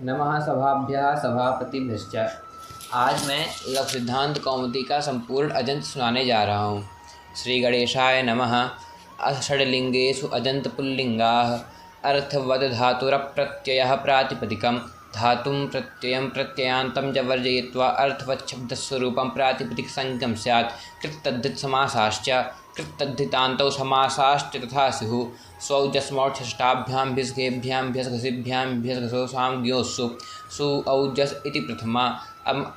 नमः सभाभ्यः सभापतिभ्यश्च। आज मैं लघु सिद्धांत कौमुदी का संपूर्ण अजंत सुनाने जा रहा हूँ। श्री गणेशाय नमः। षड्लिंगेषु अजंत पुल्लिंगाः अर्थवद धातुरप्रत्ययः प्रातिपदिकं धातुं प्रत्ययं प्रत्ययान्तं च वर्जयित्वा अर्थवच्छब्दस्वरूपं प्रातिपदिकसंज्ञं स्यात्। कृत्तद्धितसमासाश्च कृत्तद्धितान्तौ समासाश्च तथा स्युः। स्वौजस्मौष्ठष्टाभ्यां भिस्घेभ्यां भ्यस्घसिभ्यां भ्यस्घसो सामज्ञोस्सु सु औजस् इति प्रथमा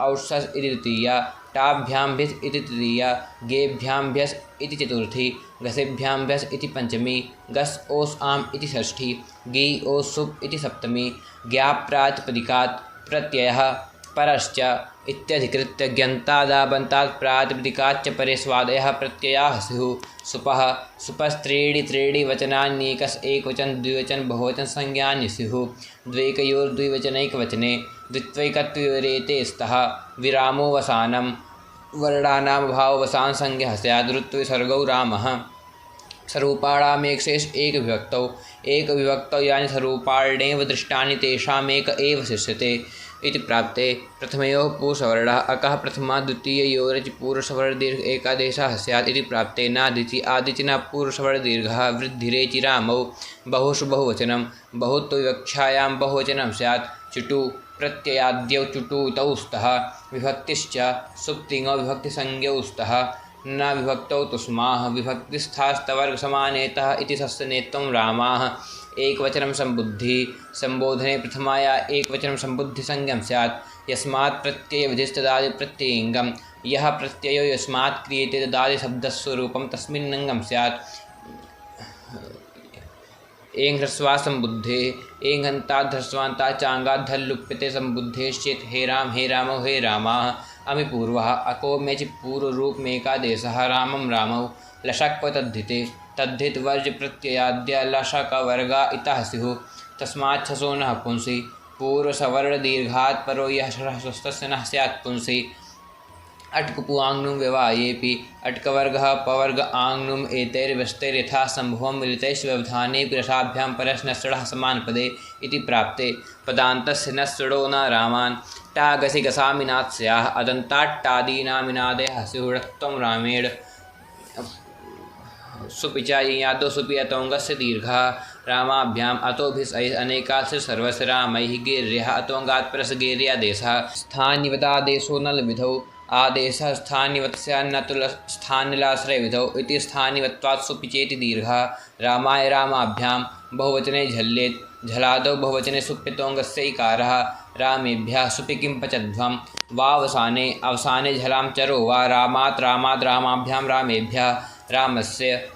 औषस् इति द्वितीया टाभ्यां भ्यस् इति तृतीया गेभ्यां भ्यस् इति चतुर्थी घसेभ्यां भ्यस् इति पंचमी गस् ओस् आम् इति षष्ठी गी ओस् सुप् इति सप्तमी ज्ञाप्रातिपदिकात् प्रत्ययः परश्च इत्यधिकृत्य ज्ञन्तादाबन्तात् प्रातिपदिकाच्च परे स्वादयः प्रत्ययाः स्युः। सुपः सुपस्त्रीणि त्रीणि वचनान्येकस् एकवचन द्विवचन बहुवचन संज्ञानि स्युः। द्वैकयोर्द्विवचनैकवचने द्वित्वैकत्वयोरेते स्तः। विरामोऽवसानं वर्णानामभाववसान संज्ञः स्यात्। ऋत्विसर्गौ रामः। स्वरूपाणामेकशेष एक विभक्तौ यानि स्वरूपाण्येव दृष्टानि तेषामेक एव शिष्यते इति प्राप्ते। प्रथमयोः पूर्वसवर्णः अकः प्रथमा द्वितीययोरचि पूर्वसवर्णदीर्घ एकादेशः स्यात् इति प्राप्ते। नादिचि आदिचि न पूर्वसवर्णदीर्घः वृद्धिरेचि रामौ। बहुषु बहुवचनं बहुत्वविवक्षायां बहुवचनं स्यात्। चुटु प्रत्ययाद्यौ चुटुतौ स्तः। विभक्तिश्च सुप्तिङौ विभक्तिसंज्ञौ स्तः। न विभक्तौ तुस्माः विभक्तिस्थास्तवर्गसमानेतः इति सस्यनेत्वं रामाः। एकवचनं संबुद्धि संबोधने प्रथमाया एकवचनं संबुद्धिसंज्ञं स्यात्। यस्मात् प्रत्ययविधिस्तदादि प्रत्ययिङ्गं यः प्रत्ययो यस्मात् क्रियते तदादि शब्दस्वरूपं तस्मिन्नङ्गं स्यात्। एङ् ह्रस्वा संबुद्धेः एङ्घन्तात् ह्रस्वान्तात् चाङ्गात् धल्लुप्यते संबुद्धेश्चेत् हे रामौ हे रामाः। अमि पूर्वः अको मेचि पूर्वरूपमेकादेशः रामं रामौ। लशक्व तद्धिते तद्धित वर्ज प्रत्ययाद्य लशकवर्गा इतः स्युः। तस्मात् छसो नः पुंसि पूर्वसवर्णदीर्घात् परो यः ह्रस्वस्य नः स्यात् पुंसि। अट्कपुआङ्नुं व्यवायेऽपि अट्कवर्गः पवर्ग आङ्नुम् एतैर्व्यस्तैर्यथा सम्भवं मिलितैश्च व्यवधानेऽपि रसाभ्यां परस्नश्चडः समानपदे इति प्राप्ते। पदान्तस्य नश्चडो न रामान् टागसि गसामिनात् स्याः। अदन्ताट्टादीनामिनादयः स्युः रामेण। सुपि च यादौ सुपि अतोङ्गस्य दीर्घः रामाभ्याम् अतोभिस् अनेकास्य सर्वस्य रामैः गेर्यः अतोङ्गात् परस्य गेर्यादेशः। स्थानिवदादेशो नलविधौ आदेशः स्थानिवत्स्या न तु स्थानिलाश्रयविधौ इति स्थानिवत्वात् सुपि चेति दीर्घः। रामाय रामाभ्यां बहुवचने झल्येत् झलादौ बहुवचने सुप्यतोङ्गस्य इकारः। रामेभ्यः सुपि किं पचध्वं वावसाने अवसाने झलां चरो वा। रामात् रामाभ्यां रामेभ्यः रामस्य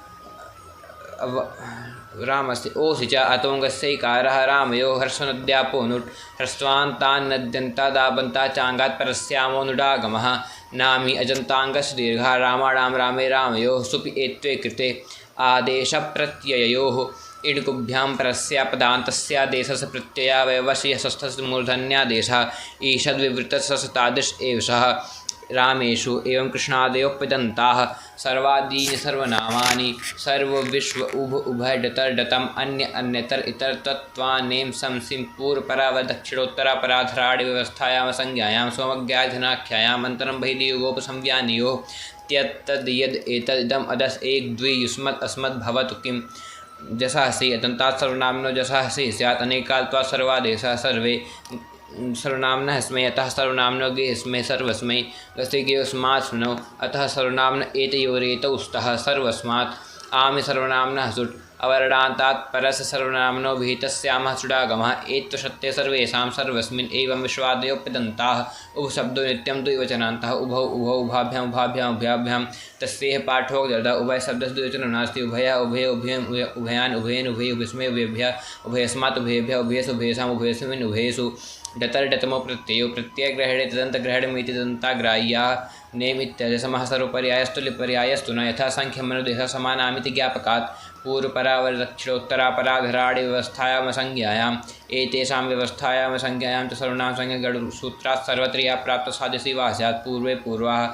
ओसि च अतोङ्गस्य इकारः। रामयोः ह्रस्वनद्यापो नुट् ह्रस्वान्तान्नद्यन्तादाबन्तात् चाङ्गात् परस्यामो नुडागमः। नामी अजन्ताङ्गस्य दीर्घः रामाणां रामे रामयोः सुपि एत्वे कृते। आदेशप्रत्यययोः इडकुभ्यां परस्य पदान्तस्यादेशस्य प्रत्ययावयवस्य मूर्धन्यादेशः ईषद्विवृतस्य तादृश एव सः। रामेषु एवं कृष्णादयोप्यदन्ताः सर्वादीनि सर्वनामानि सर्वविश्व उभ उभय डतर डतम् अन्य अन्यतर इतर तत्त्वानेम संसिं पूर्वपरावदक्षिणोत्तरापराधराणि व्यवस्थायां संज्ञायां सोमज्ञाधनाख्यायाम् अन्तरं बहिर्नियोगोपसंज्ञानियोः त्यत्तद् यद् एतदिदम् अदस् एक द्वि युष्मत् अस्मद् भवतु किं। जसासि अदन्तात् सर्वनाम्नो जसासि स्यात्। अनेकाल्त्वात् सर्वादेशः सर्वे सर्वनाम्नः स्मै अतः सर्वनाम्नो गे स्मै सर्वस्मै। गसि गेस्मात् स्मनो अतः सर्वनाम्न एतयोरेतौ स्तः सर्वस्मात्। आमि सर्वनाम्नः सुट् अवर्णान्तात् परस्य सर्वनाम्नो विहितस्यामः सुडागमः। एत्वशत्ते सर्वेषां सर्वस्मिन् एवं विश्वादयोप्यदन्ताः। उभशब्दो नित्यं द्विवचनान्तः उभौ उभौ उभाभ्याम् उभाभ्याम् उभयाभ्यां तस्यैः पाठोक्तः। उभयशब्दस्य द्विवचनं नास्ति। उभयः उभये उभयम् उभयान् उभयेन उभये उभयस्मै उभयेभ्यः उभयस्मात् उभयेभ्यः उभयेषु उभयेषाम् उभयस्मिन् उभयेषु। डतर डतमो प्रत्ययो प्रत्ययग्रहणे तदन्तग्रहणमिति तदन्ताग्राह्याः। नेम इत्यजसमः सर्वपर्यायस्तुल्यपर्यायस्तु न यथा संख्यमनुदेशः समानामिति ज्ञापकात्। पूर्वपरावदक्षिणोत्तरापराधराणि व्यवस्थायां संज्ञायाम् एतेषां व्यवस्थायां संज्ञायां च सर्वनाम संज्ञा गणसूत्रात् सर्वत्र या प्राप्त सादृशी वा स्यात्। पूर्वे पूर्वाः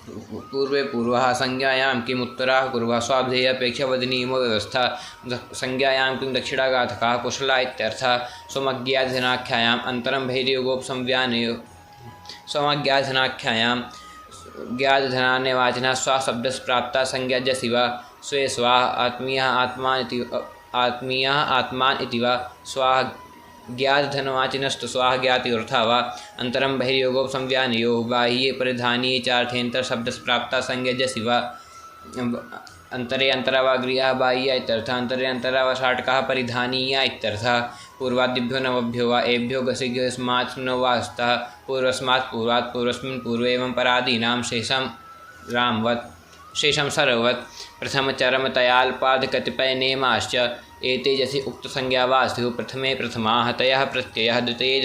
पूर्वे पूर्वः संज्ञायां किम् उत्तराः कुर्वः स्वाध्यायेऽपेक्षावदनीयमो व्यवस्था संज्ञायां किं दक्षिणाघातकाः कुशला इत्यर्थः स्वमज्ञाधनाख्यायाम् अन्तरं भैर्योगोपसंव्यानयो स्वमज्ञाधनाख्यायां ज्ञाधनान्यवाचिनः स्वाशब्दस्य प्राप्ता संज्ञा जसि वा स्वे स्वाह आत्मीयः आत्मान इति वा स्वाह ज्ञातधनवाचिनस्तु स्वाह ज्ञातिरथा वा अंतरम बहिर्योगोपसंव्यानयो बाह्ये परिधानीये चार्थेऽन्तर शब्दस्य प्राप्ता संज्ञा जसि वा अंतरे अंतरा वा गृह्यः बाह्या इत्यर्थः अंतरे अंतरा वा शाटकः परिधानीया इत्यर्थः पूर्वादिभ्यो नवभ्यो वा एभ्यो गसिभ्यो यस्मात् न वा स्तः पूर्वस्मात् पूर्वात् पूर्वस्मिन् पूर्वे एवं परादीनां शेषं रामवत् शेषं सर्ववत् प्रथमचरमतयाल्पादकतिपयनेमाश्च एते जसि उक्तसंज्ञा वा स्युः प्रथमे प्रथमाः तयः प्रत्ययः द्वितीये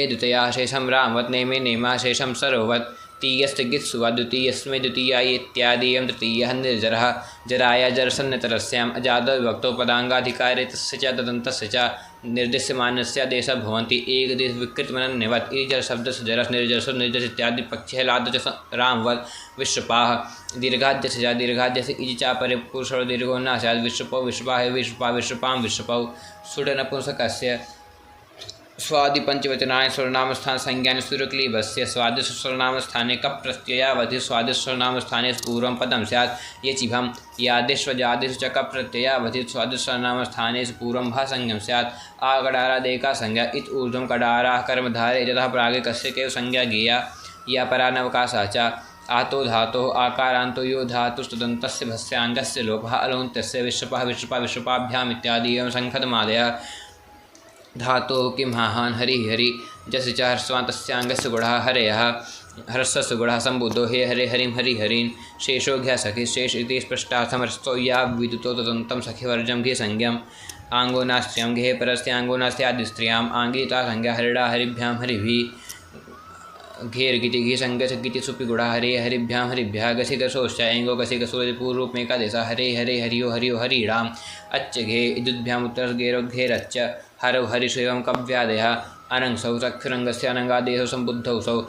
द्वितीयाः शेषं रामवत् नेमे नेमाः शेषं सर्ववत् तीयस्य गित्सु वा द्वितीयस्मै द्वितीया इत्यादीयं तृतीयः निर्जरः जराया जरसन्नतरस्याम् अजादविभक्तौ पदाङ्गाधिकारे तस्य च तदन्तस्य च निर्दिश्यमानस्य देशः भवन्ति एकदेश विकृतमनन्यवत् जरशब्दस्य जरस् निर्जरसो निर्जस इत्यादि पक्षः लाद च रामवत् विश्वपाः दीर्घाद्यस्य च दीर्घाद्यस्य इति च परे पुरुषो दीर्घो न स्यात् विश्वपौ विश्वपाः विश्वपा विश्वपां विश्वपौ सुडनपुंसकस्य स्वादिपंचवचनाय सर्वनामस्थान संज्ञान सुरक्लीबस्य स्वादिष्ट सर्वनामस्थाने कप प्रत्ययावधि स्वादिष्ट सर्वनामस्थाने पूर्वं पदं स्यात् ये चिभं यादिष्वजादिषु च कप प्रत्ययावधि स्वादिष्ट सर्वनामस्थाने पूर्वं भा संज्ञं स्यात् आकडारादेका संज्ञा इत ऊर्ध्वं कडाराः कर्मधारे यतः प्रागे कस्य केव संज्ञा गेया या परानवकाशः च आतो धातोः आकारान्तो यो धातुस्तदन्तस्य भस्याङ्गस्य लोपः अलोन्त्यस्य विश्वपः विश्वपा विश्वपाभ्याम् इत्यादि एवं संखदमादयः धातो किं हाहान हरि हरि जस च हर्स्वान्तस्यांगस्य गुणः हरयः हर्षस्य गुणः संबुद्धो हे हरे हरिं हरि हरिन् शेषो घ्य सखि शेष इति स्पष्टार्थमर्थो या विदुतो तदन्तं सखिवर्जं घे संज्ञम् आंगो नास्त्र्यां घे परस्त्यांगो नास्त्यादिस्त्रियाम् आंगिता संज्ञा हरिणा हरिभ्यां हरिभिः घेर्गिति घी संज्ञा सुपि गुणा हरे हरिभ्यां हरिभ्यः गसि गसोश्च एंगो गसि गसो पूर्वरूप में एकादेशः हरे हरे हरियो हरियो हरिणाम् अच्छ घे इदुभ्याम् उत्तरगेरोद्घेरच्च हरौ हरिषु एवं कव्यादयः अनंसौ चक्षुरंगस्य अनंगादेशौ संबुद्धौ सौ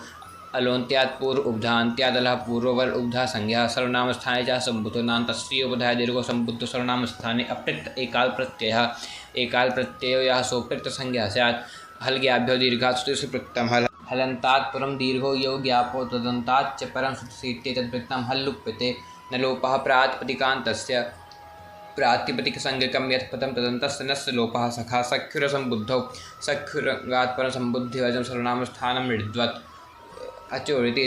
अलोन्त्यात् पूर्व उब्धान्त्यादलः पूर्ववर उब्धा संज्ञा सर्वनामस्थाने च संबुद्धो नान्तस्योपधाय दीर्घो संबुद्धो सर्वनामस्थाने अप्रिक्त एकाल प्रत्ययो यः सोपृक्त संज्ञा स्यात् हलज्ञाभ्यो दीर्घात् सुप्रीक्तं हलन्तात् परं दीर्घो यो ज्ञापो तदन्ताच्च परं सुसीत्ये तद्वृत्तं हल्लुप्यते न लोपः प्रातिपदिकान्तस्य प्रातिपदिकसंज्ञकं यत् पदं तदन्तस्य नस्य लोपः सखा सख्युरसंबुद्धौ सख्युरङ्गात् परं संबुद्धिवजं सर्वनामस्थानं मृद्वत् अचोरिति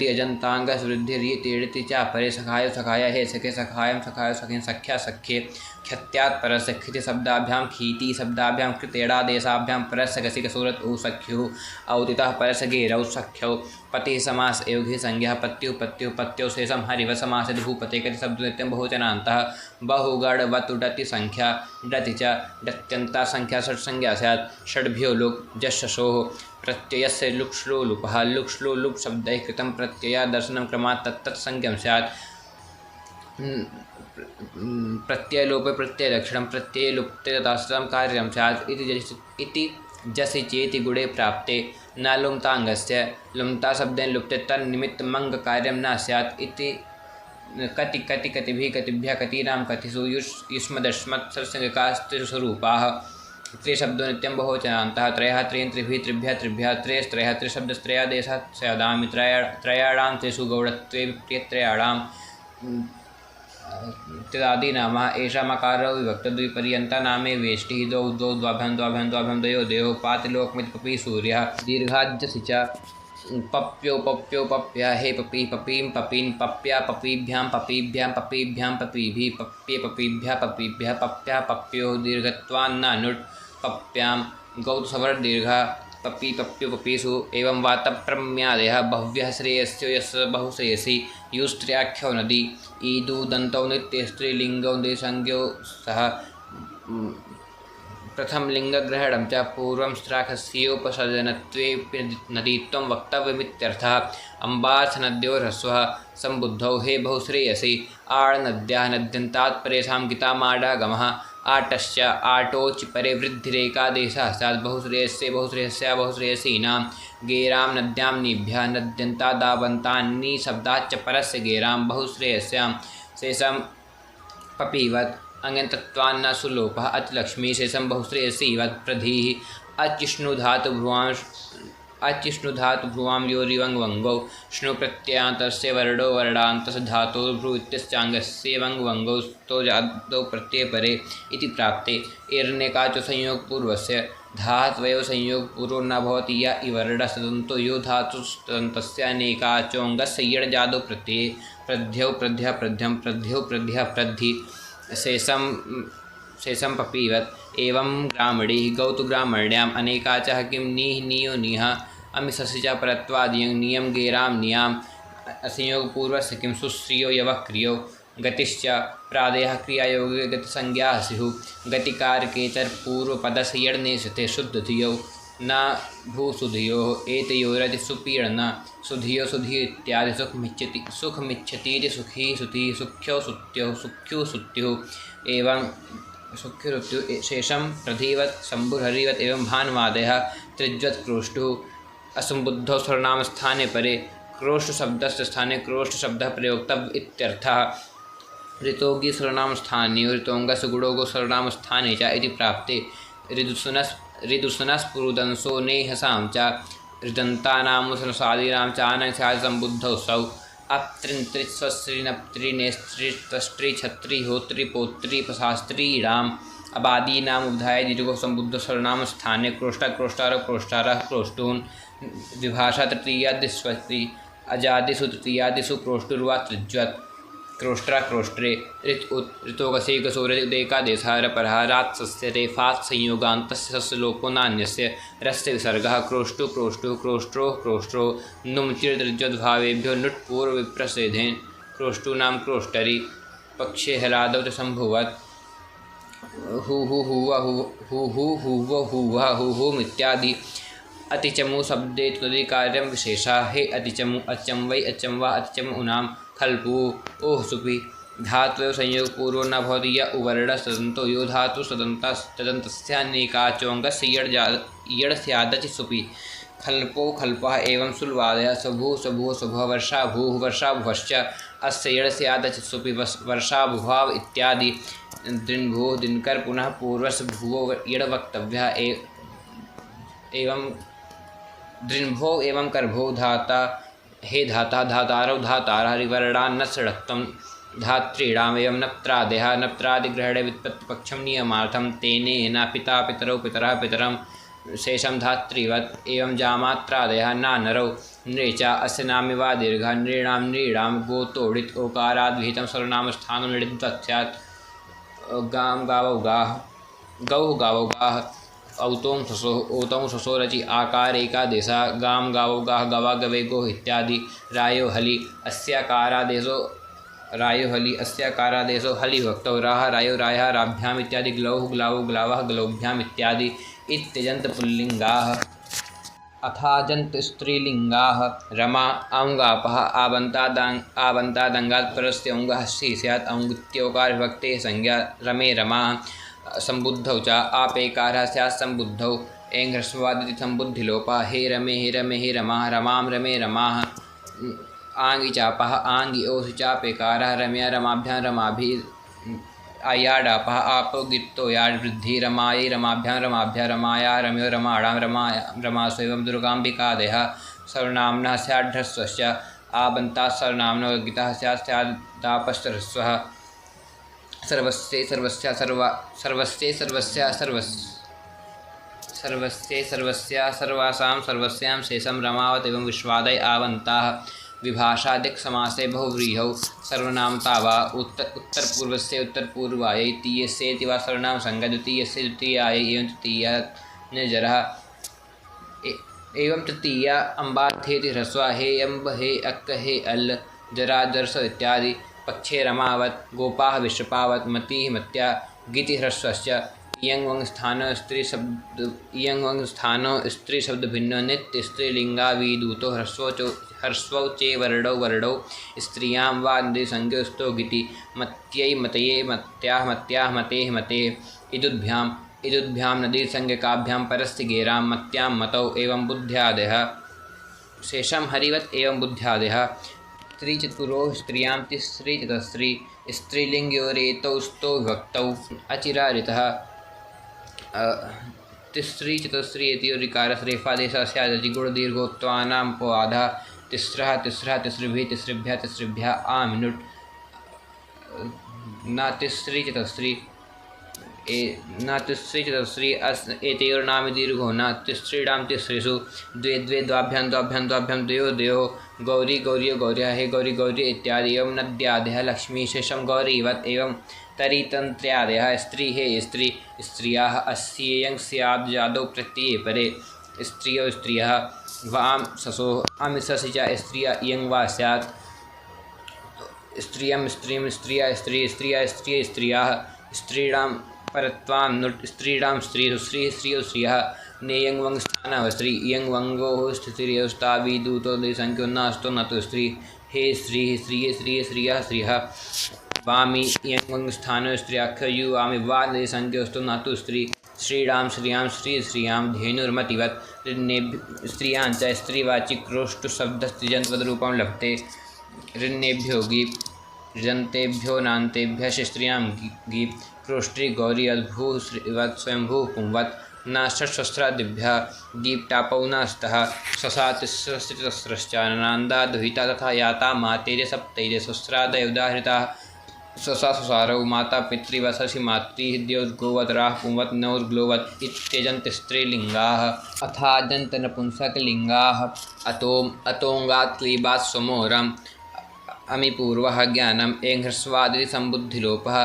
अजन्तांगस्य वृद्धिरिति च परे सखाय सखाय हे सखे सखायं सखाय सखेन सख्या सख्ये ख्यत्यात् परस्य खिति शब्दाभ्यां खीति शब्दाभ्यां कृतेडादेशाभ्यां परस्य गसिक सूरत उ सख्युः औतितः परस्य गेरौ सख्यौ पति समास एव घी संज्ञा पत्युः शेषं हरिव समास भूपते कति शब्द नित्यं बहुवचनान्तः बहुगढ़वतुडति संख्या डति च डत्यन्ता संख्या षट् संज्ञा स्यात् षड्भ्यो लुक् जशोः प्रत्ययस्य लुक्श्लो लुपः लुक्श्लो लुप् शब्दैः कृतं प्रत्यया दर्शनं क्रमात् तत्तत् संज्ञं स्यात् प्रत्ययलोपे प्रत्ययलक्षणं प्रत्ययलुप्ते तदाश्रम कार्यं स्यात् इति जसि चेति गुणे प्राप्ते न लुम्ताङ्गस्य लुम्ता शब्देन लुप्ते तन्निमित्तमङ्ग कार्यं न स्यात् इति कति कति कतिभिः कतिभ्यः कतीनां कथिषु युष्मदश्मत् सर्वसंज्ञकास्त्रिषु स्वरूपाः त्रिशब्दो नित्यं बहुवचनान्तः त्रयः त्रीन् त्रिभिः त्रिभ्यः त्रिभ्यः त्रयस्त्रयः त्रिशब्दस्त्रयादेशः स्यादामि त्रयाणां त्रिषु गौडत्वे प्रियत्रयाणां तदादीनामः एषा मकारो विभक्त द्विपर्यन्ता नामे वेष्टिः द्वौ द्वौ द्वाभ्यां द्वयो पातिलोकमिति पपी सूर्यः दीर्घाद्यसि च पप्यो पप्यः हे पपी पपीं पपीन् पप्या पपीभ्यां पपीभिः पप्ये पपीभ्यः पप्यः पप्यो दीर्घत्वान्नानुट् पप्यां गौतसवर दीर्घा पपी पप्यो पपीषु एवं वातप्रम्यादयः बह्व्यः श्रेयस्यो यस्य बहुश्रेयसी युस्त्र्याख्यो नदी ईदु दन्तौ नित्ये स्त्रीलिङ्गौ देशंज्ञौ सह प्रथम लिंगग्रहणं च पूर्वं स्त्राखस्योपसर्जनत्वे नदीत्वं वक्तव्यमित्यर्थः अम्बार्थनद्योर्ह्रस्वः संबुद्धौ हे बहुश्रेयसी आळनद्याः नद्यन्तात् परेषां गीतामाडागमः आटश्च आटोच परे वृद्धिरेकादेशः स्यात् बहुश्रेयस्ये बहुश्रेयस्या बहुश्रेयसीनां गेरां नद्यां नीभ्यः नद्यन्तादावन्तान्नी शब्दाच्च परस्य गेरां बहुश्रेयस्यां शेषं पपीवत् अङ्गन्तत्वान्न सुलोपः अतिलक्ष्मी शेषं बहुश्रेयसीवत् प्रधिः अचिष्णुधातु भ्रुवां योरिवङ्गवङ्गौ श्नु प्रत्ययान्तस्य वर्डो वर्डान्तस्य धातोः भ्रू इत्यस्याङ्गस्य वङ्गवङ्गौ स्तो जातौ प्रत्ययपरे इति प्राप्ते एर्नेकाचो संयोगपूर्वस्य धात्वयोः संयोगपूर्वो न भवति य इवर्डस्तदन्तो यो धातुस्तदन्तस्यानेकाचोऽङ्गस्य यड्जादौ प्रत्यये प्रध्यौ प्रध्यः प्रध्यं प्रध्यौ प्रध्यः प्रद्धि शेषं पपीवत् एवं ग्रामणी गौतु ग्रामण्याम् अनेकाचः किं नीः नियो निः अमिषसि च परत्वादियं नियम गेरां नियाम संयोगपूर्वस्य किं सुश्रियो यवः क्रियो गतिश्च प्रादेयः क्रियायोगे गतिसंज्ञाः स्युः गतिकारके च पूर्वपदस्य यड्नेशते शुद्धधियो न भूसुधियोः एतयोरति सुपीडन सुधियो सुधियो इत्यादि सुखमिच्छतीति सुखी सुतिः सुख्यो सुत्योः सुख्यु सुत्युः एवं सुख्युरुत्युः शेषं प्रधिवत् शम्भुर्हरिवत् एवं भानुवादयः त्रिज्वत् क्रोष्टुः असंबुद्धौ सर्वनामस्थाने परे क्रोष्टशब्दस्य स्थाने क्रोष्टशब्दः प्रयोक्तव्य इत्यर्थः ऋतोगी सर्वनामस्थानीयो ऋतोङ्गस्य गुणोगो सर्वनामस्थाने च इति प्राप्ते ऋदुसनस्पुरुदंसो नेहसां च ऋदन्तानामुसनसादीनां चानस्यादिसम्बुद्धौ सौ अप्त्रिंत्रिस्वस्त्रिनप्त्रिनेस्त्रितस्त्रिछत्रिहोत्रिपोत्रिपशास्त्रीणाम् अबादीनाम् उद्धाय दीर्घो संबुद्ध सर्वनाम स्थाने क्रोष्टाक्रोष्टारः क्रोष्टून् विभाषा तृतीयादिष्वस्ति अजादिषु तृतीयादिषु क्रोष्टुर्वा त्रिज्वत् क्रोष्ट्रे ऋतोगसेकसोरेकादेशः रपरः रात्सस्य रेफात् संयोगान्तस्य सस्य लोपो नान्यस्य रस्य विसर्गः क्रोष्टु क्रोष्ट्रो नुम् चिरतृज्वद्भावेभ्यो नुट्पूर्वविप्रसेधेन क्रोष्टूनां क्रोष्टरि पक्षे हलादौ च सम्भुवत् हुहुमित्यादि अतिचमु शब्दे त्वदिकार्यं विशेषा हे अतिचमु अचम वै अचम वा अतिचमु उनाम खल्पु ओह सुपि धात्वयोः संयोगपूर्वो न भवति य उवर्णस्तदन्तो यो धातु तदन्तस्यानेकाचोऽङ्गस्य यड् स्यादचि सुपि खल्पो खल्पः एवं सुल्वादयः स्वभुः स्वभुः वर्षा भुवश्च अस्य यड् स्यादचि सुपि वर्षाभुभाव इत्यादि दृन्भुः दिनकर पुनः पूर्वस्य भुवो यड् वक्तव्यः एवं दृन्भो एवं कर्भो धाता हे धाता धातारौ धातारः रिवर्णान्न षडत्वं धात्रीणाम् एवं नप्त्रादयः नप्त्रादिग्रहणे व्युत्पत्तिपक्षं नियमार्थं तेनेन पिता पितरौ पितरः पितरं शेषं धात्रीवत् एवं जामात्रादयः नानरौ नृ च अस्य नामिवा दीर्घः नृणां गोतोडित ओकाराद्विहितं सर्वनामस्थानं नृद्वत् स्यात् गां गावौ गाः गौः गावौ गाः औतों ससो रचि आकार एकादेशः गां गावौ गाः गवा गवे गोः इत्यादि रायो हलि अस्याकारादेशो हलि भक्तौ राह रायो रायः राभ्याम् इत्यादि ग्लौः ग्लावौ ग्लावः ग्लौभ्याम् इत्यादि इत्यजन्त पुल्लिङ्गाः अथाजन्त स्त्रीलिङ्गाः रमा औङ्गापः आवन्तादङ्गात् परस्य औङ्गः स्यात् औङ्गित्योकार विभक्तेः संज्ञा रमे रमा संबुद्धौ च आपेकारः स्यात् संबुद्धौ एङ् ह्रस्वादिति संबुद्धिलोपः हे रमे हे रमाः रमां रमे रमाः आङ्गि चापः आङ्गि ओसि चापेकारः रम्या रमाभ्यां रमाभिः अयाडापः आपो गित्तो याड् वृद्धि रमायै रमाभ्यां रमाभ्या रमाया रम्यो रमाणां रमासु एवं दुर्गाम्बिकादयः सर्वनाम्नः स्याड्ढस्वस्य आबन्तात् सर्वनाम्नो गितः स्यात् स्यादापश्चरस्वः सर्वस्य सर्वासां सर्वस्यां शेषं रमावत एवं विश्वादय आवन्ताः विभाषादिक समासे बहुव्रीहौ सर्वनामता वा उत्तरपूर्वस्य उत्तरपूर्वायै तृतीयस्येति वा सर्वनाम संज्ञा द्वितीयस्य द्वितीयायै एवं तृतीया निर्जरः एवं तृतीया अम्बार्थेति ह्रस्वा हे अम्ब हे अक्क हे अल् जरा जर्स इत्यादि पक्षे रमावत गोपाः विश्वपावत मतिः मत्या गिति ह्रस्वश्च इयं वंग स्थानो स्त्री शब्द भिन्न नित्य स्त्रीलिंगा विदूतो ह्रस्वो ह्रस्वौ चे वर्णौ वर्णौ स्त्रियां वा नदीसंज्ञो स्तो गिति मत्यै मतये मत्याः मत्याः मतेः मतेः इदुभ्यां नदीसंज्ञकाभ्यां परस्य गेरां मत्यां मतौ एवं बुद्ध्यादयः शेषं हरिवत् एवं बुद्ध्यादयः स्त्रीचतुरो स्त्रियां तिस्री चतस्री स्त्रीलिंग्योरेतौ स्तो विभक्तौ अचिरारितः तिस्री चतस्री इति ऋकारस्य रेफादेशः स्यादति गुणदीर्घोत्वानां पवादः तिस्रः तिस्रः तिस्रिभिः तिस्रिभ्यः तिस्रिभ्यः आमिनुट् न तिस्री चतस्री न तिस्री चतस्री एतयोर्नाम दीर्घो न तिस्रीणां तिस्रिषु द्वे द्वे द्वाभ्यां द्वाभ्यां द्वाभ्यां द्वयोः द्वयोः गौरी गौर्यो गौर्यः हे गौरी गौरी इत्यादि एवं नद्यादयः लक्ष्मी शेषं गौरीवत् एवं तरितन्त्र्यादयः स्त्री हे स्त्री स्त्रियाः अस्येयं स्याद् जादौ प्रत्यये परे स्त्रियो स्त्रियः वां ससोः आमिषसि च स्त्रिया इयं वा स्यात् स्त्रियं स्त्रीं स्त्रिया स्त्री स्त्रिया स्त्रिय स्त्रियाः स्त्रीणां परत्वां नुट् स्त्रीणां स्त्रीषु स्त्री स्त्रियो स्त्रियः नेयं वंग स्थानः स्त्री इयं वंगोः स्थितिर्यस्ताविदूतो देशंख्यो नास्तो न तो स्त्री हे स्त्री स्त्रिय स्त्रिय स्त्रियः स्त्रियः वामी इयं वंग स्थानो स्त्रियाख्य यु वामी वा देशंख्योस्तु न तो स्त्री श्रीराम श्रियां श्री श्रियां धेनुर्मतिवत् स्त्रियां च स्त्रीवाची क्रोष्टु शब्दस्त्रिजन्तवद्रूपं लभते ऋण्येभ्यो गी ऋजन्तेभ्यो नान्तेभ्यः स्त्रियां गी क्रोष्टी गौरी अद्भुः श्रीवत् स्वयंभू पुंवत् न षट्सहस्रादिभ्यः दीप्टापौ नस्तः स्वसा तिस्रश्च नन्दा दुहिता तथा याता मातेजे सप्तैजे सहस्रादय उदाहृताः स्वसा सुसारौ माता पितृवससि मातृः द्योद्गोवत् राः पुंवत् नौर्ग्लोवत् इत्यजन्त स्त्रीलिङ्गाः अथाजन्त नपुंसकलिङ्गाः अतोङ्गात् क्लीबात् स्वमोरम् अमिपूर्वः ज्ञानम् एङ्घ्रस्वादिति सम्बुद्धिलोपः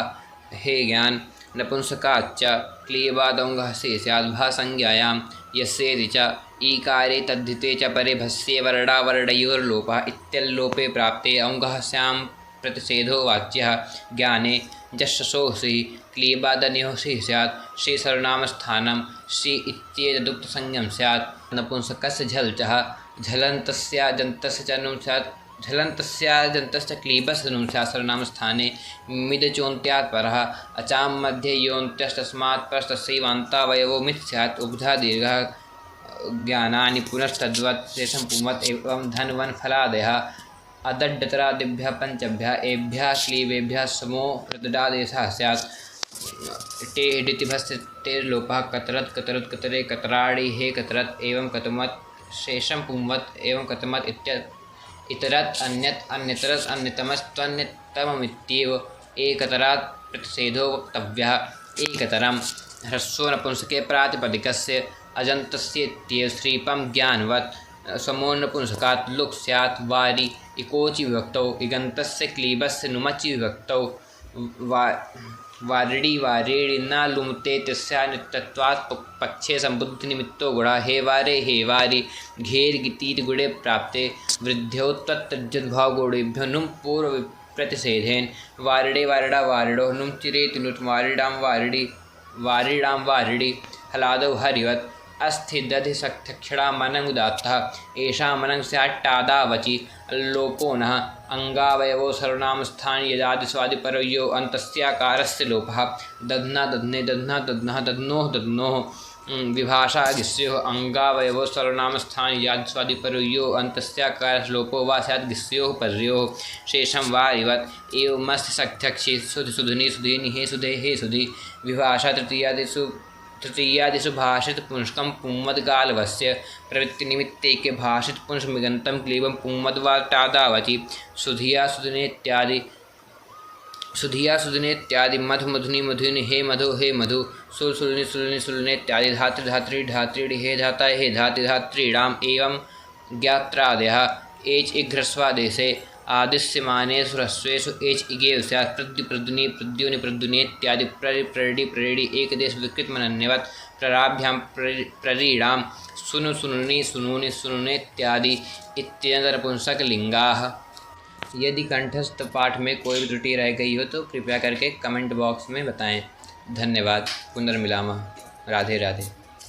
हे ज्ञान नपुंसकाच्च क्लीबादौङ्गः से स्याद्भासंज्ञायां यस्येति च ईकारे तद्धिते च परे भस्ये वर्णावर्णयोर्लोपः इत्यल्लोपे प्राप्ते औङ्गः स्यां प्रतिषेधो वाच्यः ज्ञाने जशसोऽसि क्लीबादन्योऽसि स्यात् श्रीसर्वनामस्थानं श्री इत्येतदुक्तसंज्ञं स्यात् नपुंसकस्य झल्चः झलन्तस्याजन्तस्य च नुं स्यात् झलन्तस्याजन्तश्च क्लीबस्य नुं स्यात् सर्वनामस्थाने मिदचोन्त्यात् परः अचां मध्ये योऽन्त्यस्तस्मात् परस्तस्यैवान्तावयवो मित् स्यात् उब्धा दीर्घः ज्ञानानि पुनस्तद्वत् शेषं पुंवत् एवं धन्वन् फलादयः अदड्डतरादिभ्यः पञ्चभ्यः एभ्यः क्लीबेभ्यः समो प्रदडादेशः स्यात् टे डितिभस्य तेर्लोपः कतरत् कतरत् कतरे कतराणि हे कतरत् एवं कतमत् शेषं पुंवत् एवं कतमत् इतरत् अन्यत् अन्यतरस् अन्यतमस्त्वन्यतममित्येव एकतरात् प्रतिषेधो वक्तव्यः एकतरं ह्रस्वो नपुंसके प्रातिपदिकस्य अजन्तस्येत्येव श्रीपं ज्ञानवत् समो नपुंसकात् लुक् स्यात् वारि इकोचि विभक्तौ इगन्तस्य क्लीबस्य नुमचि विभक्तौ वारिणी वारेणि न लुमते तस्यानित्यत्वात् पक्षे सम्बुद्धिनिमित्तो गुणः हे वारि घेर् गितीति गुणे प्राप्ते वृद्ध्यौ तत्तद्भावगुणेभ्यो नुं पूर्वप्रतिषेधेन वारिणे वारिणा वारिणो नुं चिरेति नुट् वारिणां वारिणी हलादौ हरिवत् अस्थिदधिसक्थक्षणा मनङ् उदात्तः एषा मनङ् स्याट्टादावचि लोपो नः अङ्गावयवो सर्वनामस्थान यदादिस्वादिपरयो अन्तस्याकारस्य लोपः दध्ना दध्ने दध्ना दध्नः दध्नोः दध्नोः विभाषा गिस्योः अङ्गावयवो सर्वनामस्थान यादिस्वादिपरयो अन्तस्याकारस्य लोपो वा स्यात् गिस्योः पर्योः शेषं वा इवत् एवमस्ति सख्यक्षि सुधि सुधुनि सुधीनि हे सुधे हे सुधि विभाषा तृतीयादिषु भाषित पुंस्कं पुंमद्गालवस्य प्रवृत्तिनिमित्तैके भाषित पुंस्मिगन्तं क्लीबं पुंमद्वाटादावचि सुधिया सुधुनेत्यादि मधु मधुनि मधुनि हे मधु सुलसुलनि सुलनेत्यादि धात्री धात्रीणि हे धात्रीणाम् एवं ज्ञात्रादयः एच् इघ्रस्वादेशे आदिश्यमानेषु ह्रस्वेषु एच् इगेव स्यात् प्रद्युनि प्रद्युनेत्यादि प्ररिणि एकदेश विकृतमनन्यवत् प्रराभ्यां प्ररीणां सुनुनि सुनुनेत्यादि इत्यन्तरपुंसकलिङ्गाः। यदि कंठस्थ पाठ में कोई भी त्रुटि रह गई हो तो कृपया करके कमेंट बॉक्स में बताएं। धन्यवाद। पुनर्मिलामः। राधे राधे।